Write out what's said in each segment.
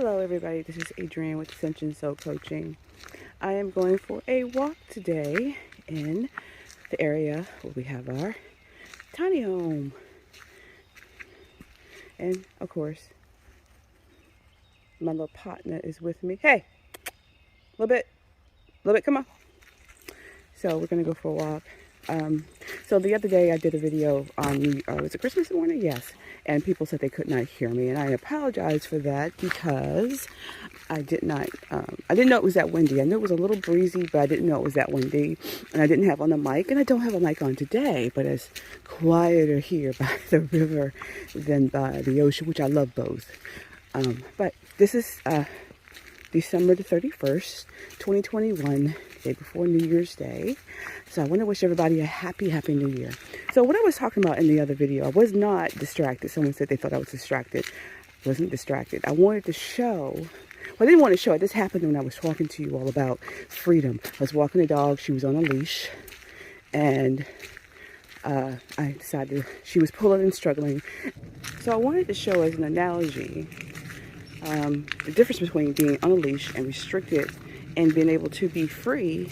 Hello everybody, this is Adrienne with Ascension Soul Coaching. I am going for a walk today in the area where we have our tiny home. And of course, my little partner is with me. Hey, a little bit, come on. So we're gonna go for a walk. So the other day I did a video on, was it Christmas morning? Yes. And people said they could not hear me. And I apologize for that because I didn't know it was that windy. I knew it was a little breezy, but I didn't know it was that windy. And I didn't have on the mic, and I don't have a mic on today, but it's quieter here by the river than by the ocean, which I love both. But this is December the 31st, 2021, day before New Year's Day. So I want to wish everybody a happy New Year. So what I was talking about in the other video, I was not distracted. Someone said they thought I was distracted. I wasn't distracted. I wanted to show, well, I didn't want to show it. This happened when I was talking to you all about freedom. I was walking the dog. She was on a leash. And I decided she was pulling and struggling. So I wanted to show as an analogy the difference between being on a leash and restricted and being able to be free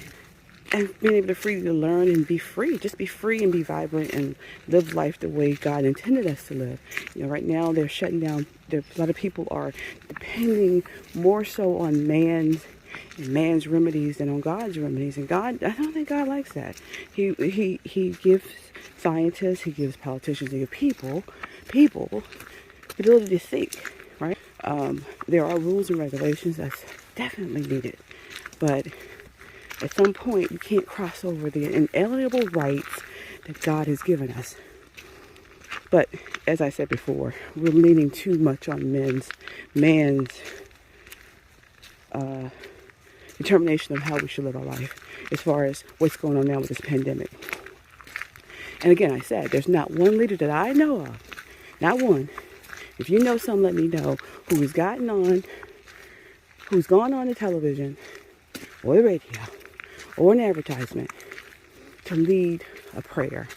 and being able to free to learn and be free. Just be free and be vibrant and live life the way God intended us to live. You know, right now they're shutting down. A lot of people are depending more so on man's remedies than on God's remedies. And God, I don't think God likes that. He gives scientists, he gives politicians, he gives people the ability to think, right? There are rules and regulations that's definitely needed. But at some point, you can't cross over the inalienable rights that God has given us. But as I said before, we're leaning too much on man's determination of how we should live our life as far as what's going on now with this pandemic. And again, I said, there's not one leader that I know of, not one. If you know some, let me know, who has gone on the television or the radio or an advertisement to lead a prayer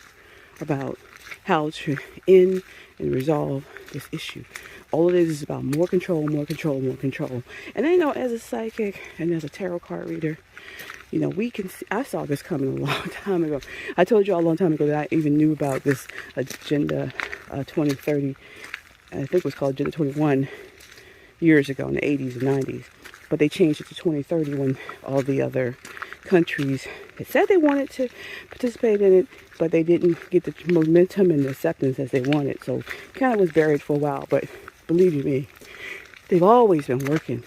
about how to end and resolve this issue. All it is about more control. And I know as a psychic and as a tarot card reader, you know, we can see, I saw this coming a long time ago. I told you all a long time ago that I even knew about this Agenda 2030. I think it was called Agenda 21 years ago in the 80s and 90s. But they changed it to 2030 when all the other countries had said they wanted to participate in it, but they didn't get the momentum and the acceptance as they wanted. So it kind of was buried for a while. But believe you me, they've always been working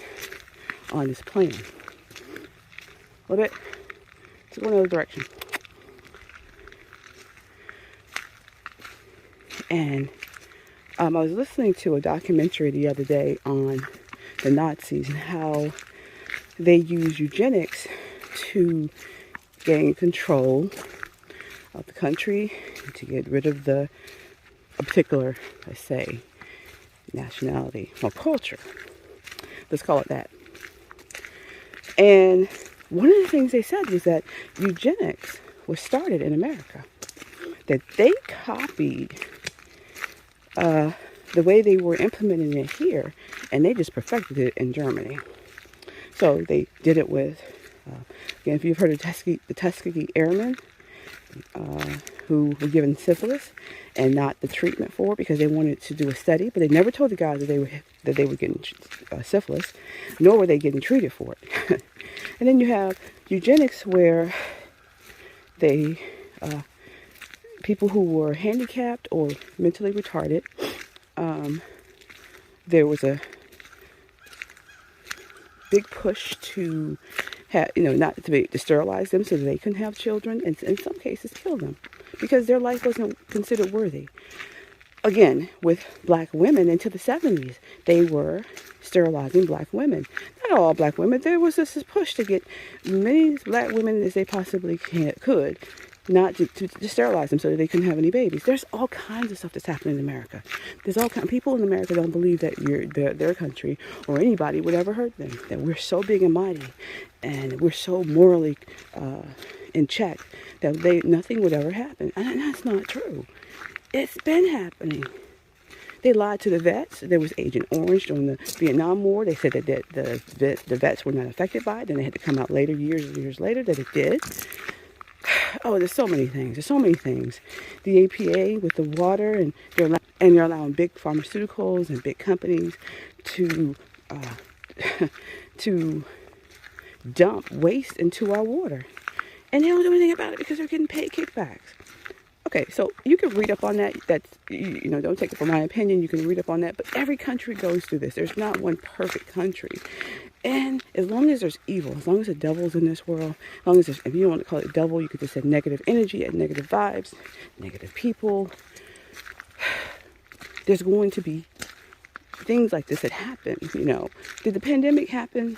on this plan. A little bit. Let's go another direction. And I was listening to a documentary the other day on the Nazis and how they use eugenics to gain control of the country, to get rid of a particular, let's say, nationality or culture. Let's call it that. And one of the things they said was that eugenics was started in America. That they copied the way they were implementing it here, and they just perfected it in Germany. So they did it with, again, if you've heard of the Tuskegee Airmen, who were given syphilis and not the treatment for it because they wanted to do a study, but they never told the guys that they were getting syphilis, nor were they getting treated for it. And then you have eugenics where they people who were handicapped or mentally retarded, there was a big push to have, not to sterilize them so that they couldn't have children, and in some cases kill them because their life wasn't considered worthy. Again, with black women into the 70s, they were sterilizing black women. Not all black women. There was this push to get many black women as they possibly could, not to sterilize them so that they couldn't have any babies. There's all kinds of stuff that's happening in America. There's all kinds. People in America don't believe that their country or anybody would ever hurt them. That we're so big and mighty, and we're so morally in check that nothing would ever happen. And that's not true. It's been happening. They lied to the vets. There was Agent Orange during the Vietnam War. They said that the vets were not affected by it. Then they had to come out later, years and years later, that it did. Oh, there's so many things. There's so many things. The APA with the water, and you're allowing big pharmaceuticals and big companies to to dump waste into our water, and they don't do anything about it because they're getting paid kickbacks. Okay, so you can read up on that. That's, you know, don't take it for my opinion. You can read up on that. But every country goes through this. There's not one perfect country. And as long as there's evil, as long as the devil's in this world, as long as there's, if you don't want to call it devil, you could just say negative energy and negative vibes, negative people. There's going to be things like this that happen, you know. Did the pandemic happen?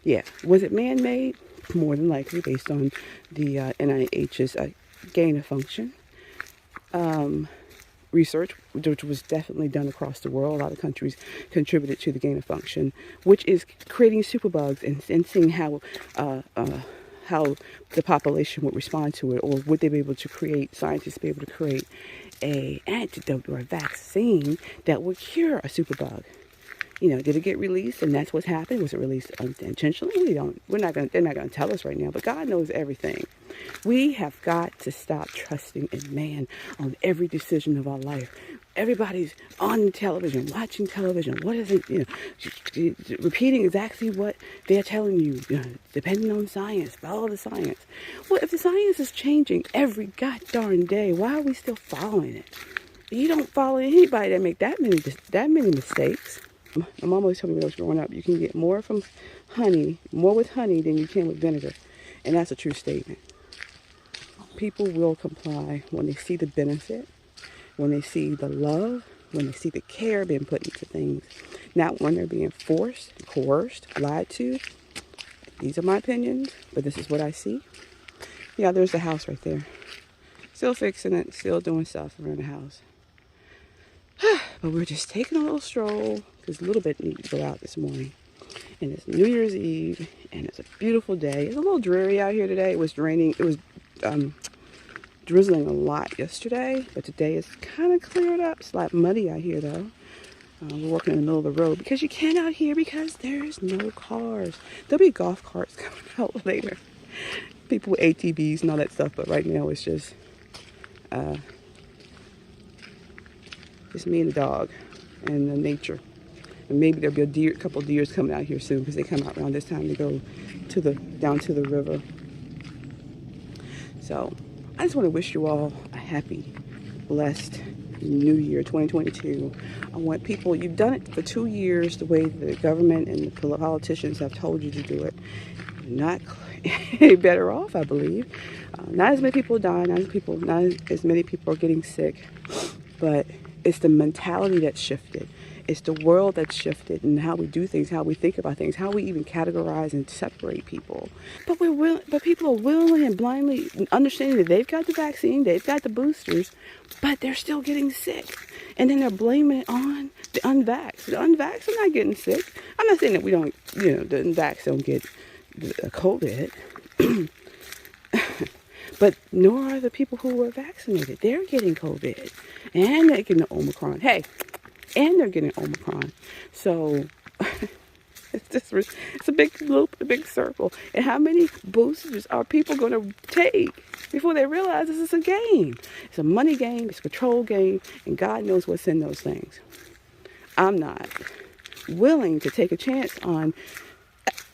Yeah. Was it man-made? More than likely, based on the NIH's gain of function research, which was definitely done across the world. A lot of countries contributed to the gain of function, which is creating superbugs and seeing how the population would respond to it, or would they be able to create, scientists be able to create an antidote or a vaccine that would cure a superbug. You know, did it get released? And that's what's happened. Was it released intentionally? They're not going to tell us right now, but God knows everything. We have got to stop trusting in man on every decision of our life. Everybody's on television, watching television. What is it? You know, repeating exactly what they're telling you, depending on science. Follow the science. Well, if the science is changing every god darn day, why are we still following it? You don't follow anybody that make that many mistakes. My mom always told me when I was growing up, you can get more with honey than you can with vinegar. And that's a true statement. People will comply when they see the benefit, when they see the love, when they see the care being put into things. Not when they're being forced, coerced, lied to. These are my opinions, but this is what I see. Yeah, there's the house right there. Still fixing it, still doing stuff around the house. But we're just taking a little stroll, because a little bit needs to go out this morning. And it's New Year's Eve, and it's a beautiful day. It's a little dreary out here today. It was raining. It was drizzling a lot yesterday, but today it's kind of cleared up. It's like muddy out here, though. We're walking in the middle of the road because you can't out here because there's no cars. There'll be golf carts coming out later. People with ATVs and all that stuff, but right now it's just me and the dog and the nature. And maybe there'll be a couple of deers coming out here soon, because they come out around this time to go down to the river. So I just want to wish you all a happy, blessed New Year 2022. I want people, you've done it for 2 years the way the government and the politicians have told you to do it. You're not any better off, I believe. Not as many people are dying, not as many people are getting sick, but it's the mentality that's shifted. It's the world that's shifted, and how we do things, how we think about things, how we even categorize and separate people. But people are willingly and blindly understanding that they've got the vaccine, they've got the boosters, but they're still getting sick. And then they're blaming it on the unvaxxed. The unvaxxed are not getting sick. I'm not saying that the unvaxxed don't get COVID. But nor are the people who were vaccinated. They're getting COVID. And they're getting Omicron. And they're getting Omicron. So it's a big loop, a big circle. And how many boosters are people going to take before they realize this is a game? It's a money game, it's a control game, and God knows what's in those things. I'm not willing to take a chance on.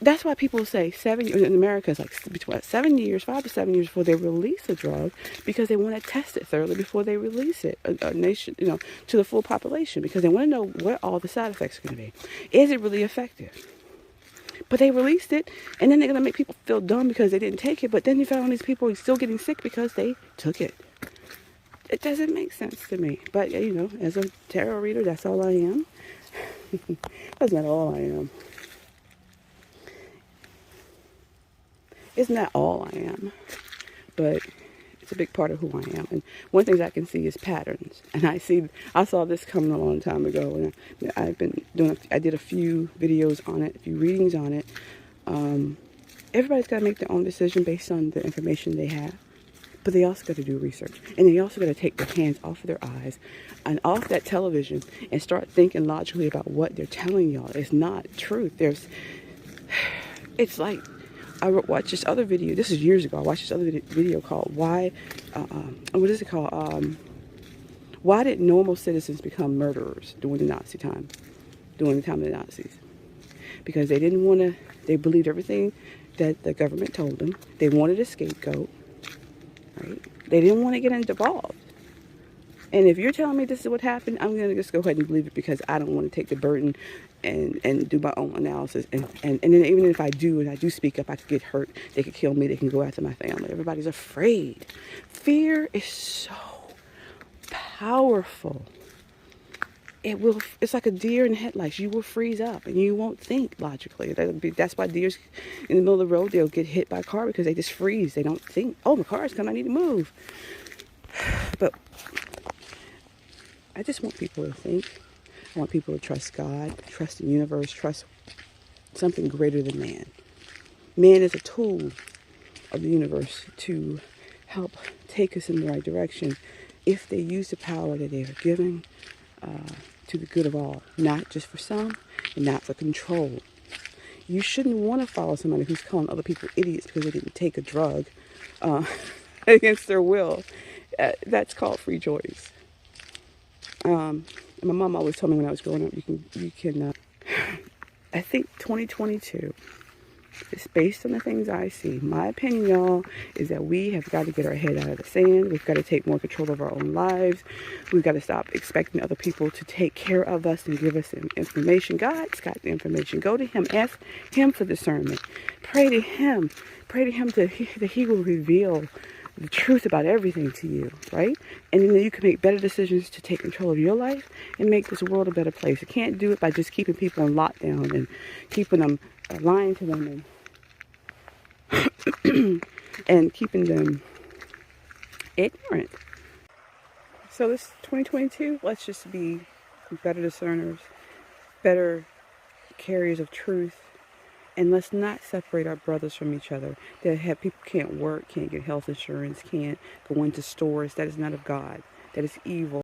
That's why people say 7 years in America is like between 7 years, 5 to 7 years before they release a drug, because they want to test it thoroughly before they release it, a nation, to the full population, because they want to know what all the side effects are going to be. Is it really effective? But they released it, and then they're going to make people feel dumb because they didn't take it. But then you found all these people are still getting sick because they took it. It doesn't make sense to me. But as a tarot reader, that's all I am. That's not all I am. It's not all I am, but it's a big part of who I am. And one thing I can see is patterns. And I saw this coming a long time ago, and I did a few videos on it, a few readings on it. Everybody's got to make their own decision based on the information they have. But they also got to do research. And they also got to take their hands off of their eyes and off that television and start thinking logically about what they're telling y'all. It's not truth. It's like, I watched this other video. This is years ago. I watched this other video called what is it called? Why did normal citizens become murderers during the Nazi time? During the time of the Nazis? Because they didn't want to, they believed everything that the government told them. They wanted a scapegoat, right? They didn't want to get involved. And if you're telling me this is what happened, I'm going to just go ahead and believe it, because I don't want to take the burden and do my own analysis. And then even if I do, and I do speak up, I could get hurt. They could kill me. They can go after my family. Everybody's afraid. Fear is so powerful. It's like a deer in headlights. You will freeze up and you won't think logically. That's why deers in the middle of the road, they'll get hit by a car, because they just freeze. They don't think, oh, my car's coming, I need to move. But I just want people to think. I want people to trust God, trust the universe, trust something greater than man. Man is a tool of the universe to help take us in the right direction if they use the power that they are given to the good of all, not just for some and not for control. You shouldn't want to follow somebody who's calling other people idiots because they didn't take a drug against their will. That's called free choice. And my mom always told me when I was growing up, you can. I think 2022 is based on the things I see. My opinion, y'all, is that we have got to get our head out of the sand. We've got to take more control of our own lives. We've got to stop expecting other people to take care of us and give us information. God's got the information. Go to Him. Ask Him for discernment. Pray to Him. Pray to Him that He will reveal the truth about everything to you, right? And then you can make better decisions to take control of your life and make this world a better place. You can't do it by just keeping people in lockdown and keeping them, lying to them and keeping them ignorant. So this 2022, let's just be better discerners, better carriers of truth, and let's not separate our brothers from each other. That have people can't work, can't get health insurance, can't go into stores. That is not of God. That is evil.